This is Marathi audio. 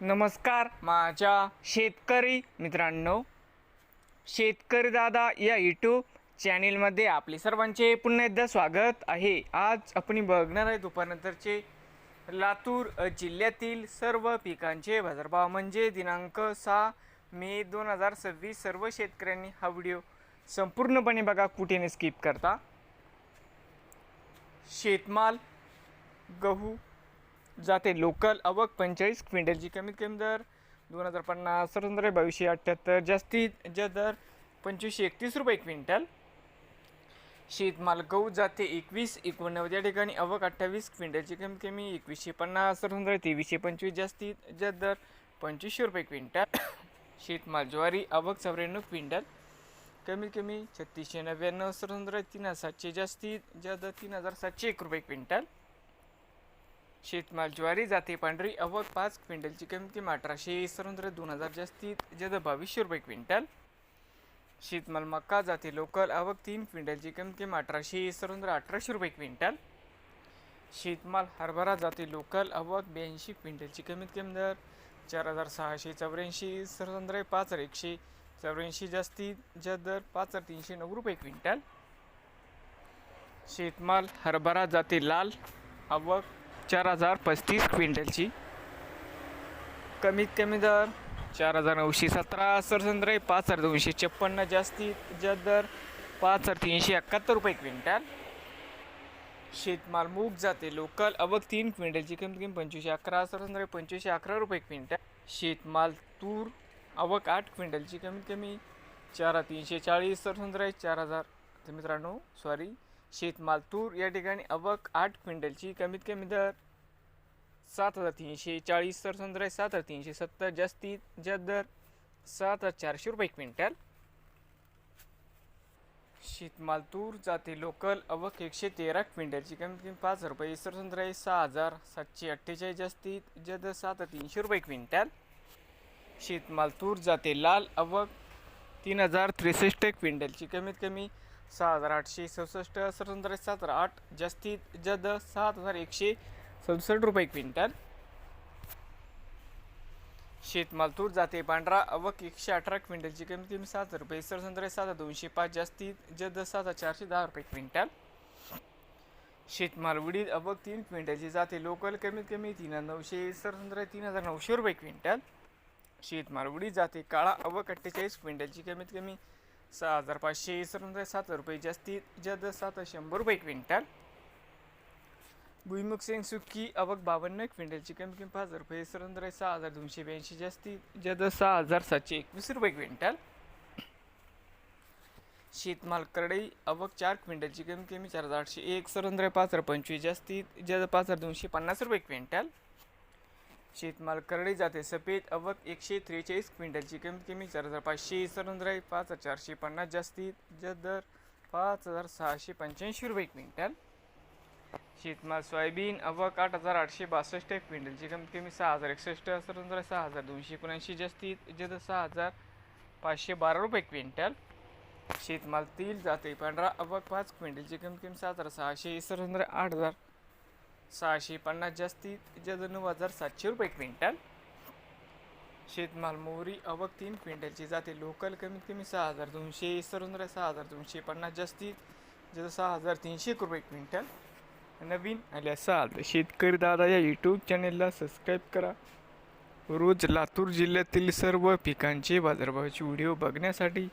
नमस्कार माझ्या शेतकरी मित्रांनो, शेतकरी दादा या यूट्यूब चॅनेलमध्ये आपले सर्वांचे पुन्हा एकदा स्वागत आहे। आज आपण बघणार आहे दुपारनंतरचे लातूर जिल्ह्यातील सर्व पिकांचे बाजारभाव म्हणजे दिनांक 6 मे 2026। सर्व शेतकऱ्यांनी हा व्हिडिओ संपूर्णपणे बघा, कुठे न स्किप करता। शेतमाल गहू जाते लोकल आवक 45 क्विंटलची कमीत कमी दर 2050, सर्वसाधारण 2278, जास्तीत जास्त दर 2531 रुपये क्विंटल। शेतमाल गहू जाते 2189 या ठिकाणी आवक 28 क्विंटलची कमीत कमी 2150, सर्वसाधारण 2325, जास्तीत जास्त दर 2500 रुपये क्विंटल। शेतमाल ज्वारी आवक 94 क्विंटल, कमीत कमी 3699, सर्वसाधारण 3700, जास्तीत जास्त 3701 रुपये क्विंटल। शेतमाल ज्वारी जाते पांढरी आवक 5 क्विंटलची कमीत कमी 1800, सर्वसाधारण 2000, जास्तीत जास्त 2200 रुपये क्विंटल। शेतमाल मक्का जाते लोकल आवक 3 क्विंटलची कमीत कमी 1800, सर्वसाधारण 1800 रुपये क्विंटल। शेतमाल हरभरा जाते लोकल आवक 82 क्विंटलची कमीत कमी दर 4684, सर्वसाधारण 5184, जास्तीत जास्त दर 5309 रुपये क्विंटल। शेतमाल हरभरा जाते लाल आवक 4035 क्विंटलची कमीत कमी दर 4917, सर्वसाधारण 5256, जास्तीत जास्त दर 5371 रुपये क्विंटल। शेतमाल मूग जाते लोकल आवक 3 क्विंटलची कमीत कमी 2511, सर्वसाधारण 2511 रुपये क्विंटल। शेतमाल तूर आवक 8 क्विंटलची कमीत कमी 4340, सर्वसाधारण 4000 मित्रांनो शेतमाल तूर या ठिकाणी आवक 8 क्विंटलची कमीत कमी दर 7340, सर्वसाधारण 7370, जास्तीत जास्त दर 7400 रुपये क्विंटल। शेतमाल तूर जाते लोकल आवक 113 क्विंटलची कमीत कमी 5000 रुपये, सर्वसाधारण 6748, जास्तीत जास्त 7300 रुपये क्विंटल। शेतमाल तूर जाते लाल आवक 3063 क्विंटलची कमीत कमी 6867, सर्वसाधारण 78, जास्तीत जास्त 7167 रुपये क्विंटल। शेतमाल तूर जाते पांढरा आवक 118 क्विंटलची कमीत कमी 7000 रुपये, सर्वसाधारण 7205, जास्तीत जास्त 7410 रुपये क्विंटल। शेतमाल उडीद आवक 3 क्विंटलची जाते लोकल कमीत कमी 3900, सर्वसाधारण 3900 रुपये क्विंटल। शेतमाल उडीद जाते काळा आवक 48 क्विंटलची कमीत कमी 6500, सर्वसाधारण 7000 रुपये, जास्तीत जास्त 700 रुपये क्विंटल। भुईमुग शेंग सुकी आवक 52 क्विंटलची कमीत कमी 5000 रुपये, सर्वसाधारण 6282, जास्तीत जास्त 6721 रुपये क्विंटल। शेतमाल करडई आवक 4 क्विंटलची कमीत कमी 4801, सर्वसाधारण 5025, जास्तीत जास्त 5250 रुपये क्विंटल। शेतमाल करडई जाते सफेद आवक 143 क्विंटलची कमीत कमी 4500, सर्वसाधारण 5450, जास्तीत जास्त दर 5685 रुपये क्विंटल। शेतमाल सोयाबीन आवक 8862 क्विंटलची कमीत कमी 6061, सर्वसाधारण 6279, जास्तीत जास्त 6512 रुपये क्विंटल। शेतमाल तीळ जाते पांढरा आवक 5 क्विंटलची कमीत कमी 7600, सर्वसाधारण 8650, जास्तीत जास्त 9700 रुपये क्विंटल। शेतमाल मोहरी आवक 3 क्विंटलची जाते लोकल कमीत कमी 6200, सर्वसाधारण 6250, जास्तीत जास्त 6300 रुपये क्विंटल। नवीन आले असाल तर शेतकरी दादा या यूट्यूब चॅनेलला सबस्क्राईब करा। रोज लातूर जिल्ह्यातील सर्व पिकांचे बाजारभावाचे व्हिडिओ बघण्यासाठी